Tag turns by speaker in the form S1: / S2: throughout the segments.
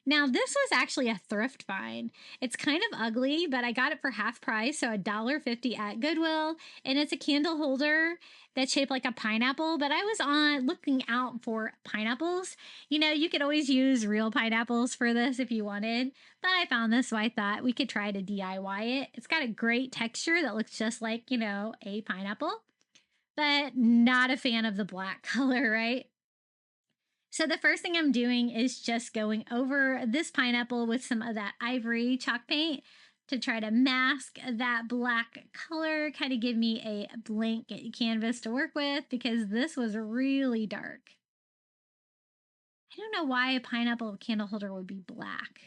S1: Now, this was actually a thrift find. It's kind of ugly, but I got it for half price, so $1.50 at Goodwill. And it's a candle holder that's shaped like a pineapple. But I was on looking out for pineapples. You know, you could always use real pineapples for this if you wanted. But I found this, so I thought we could try to DIY it. It's got a great texture that looks just like, a pineapple. But not a fan of the black color, right? So the first thing I'm doing is just going over this pineapple with some of that ivory chalk paint to try to mask that black color, kind of give me a blank canvas to work with because this was really dark. I don't know why a pineapple candle holder would be black.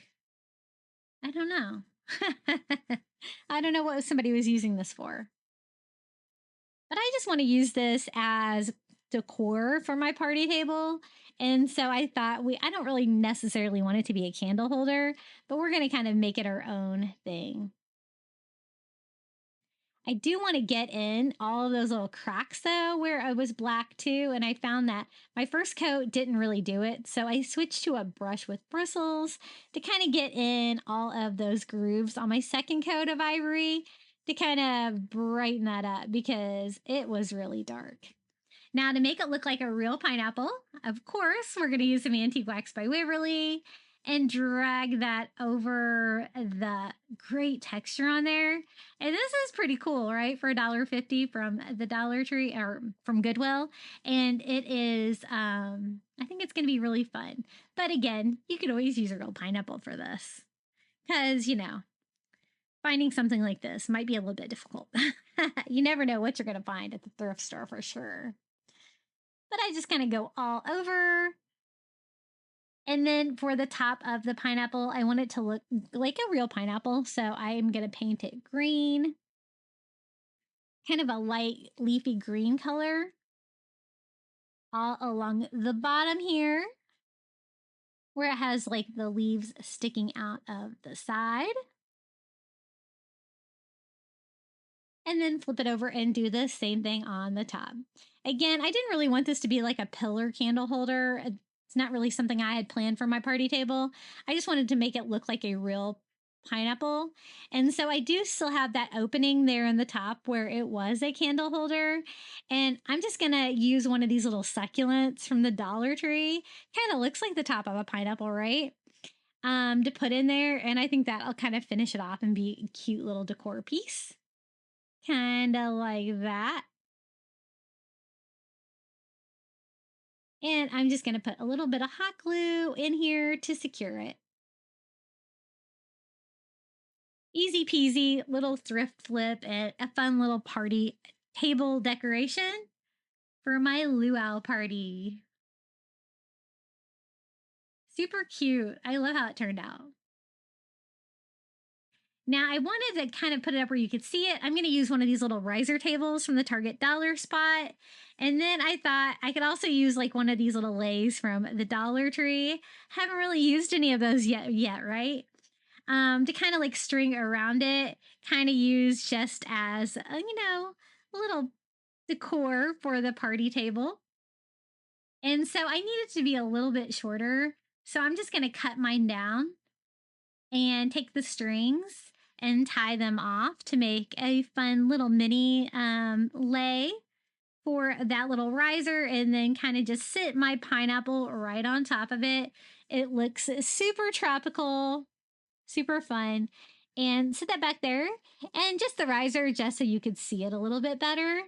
S1: I don't know. I don't know what somebody was using this for. But I just want to use this as decor for my party table. And so I thought I don't really necessarily want it to be a candle holder, but we're going to kind of make it our own thing. I do want to get in all of those little cracks though, where I was black too. And I found that my first coat didn't really do it. So I switched to a brush with bristles to kind of get in all of those grooves on my second coat of ivory to kind of brighten that up because it was really dark. Now, to make it look like a real pineapple, of course, we're going to use some Antique Wax by Waverly and drag that over the great texture on there. And this is pretty cool, right? For $1.50 from the Dollar Tree or from Goodwill. And it is, I think it's going to be really fun. But again, you could always use a real pineapple for this because, finding something like this might be a little bit difficult. You never know what you're going to find at the thrift store for sure. But I just kind of go all over. And then for the top of the pineapple, I want it to look like a real pineapple. So I am going to paint it green, kind of a light leafy green color all along the bottom here where it has like the leaves sticking out of the side. And then flip it over and do the same thing on the top. Again, I didn't really want this to be like a pillar candle holder. It's not really something I had planned for my party table. I just wanted to make it look like a real pineapple. And so I do still have that opening there in the top where it was a candle holder. And I'm just going to use one of these little succulents from the Dollar Tree. Kind of looks like the top of a pineapple, right? To put in there. And I think that'll kind of finish it off and be a cute little decor piece. Kind of like that. And I'm just going to put a little bit of hot glue in here to secure it. Easy peasy little thrift flip and a fun little party table decoration for my luau party. Super cute. I love how it turned out. Now I wanted to kind of put it up where you could see it. I'm going to use one of these little riser tables from the Target dollar spot. And then I thought I could also use like one of these little lays from the Dollar Tree. Haven't really used any of those yet, right? To kind of like string around it, kind of use just as, a little decor for the party table. And so I need it to be a little bit shorter. So I'm just going to cut mine down and take the strings and tie them off to make a fun little mini lay for that little riser, and then kind of just sit my pineapple right on top of it. It looks super tropical, super fun. And sit that back there and just the riser just so you could see it a little bit better.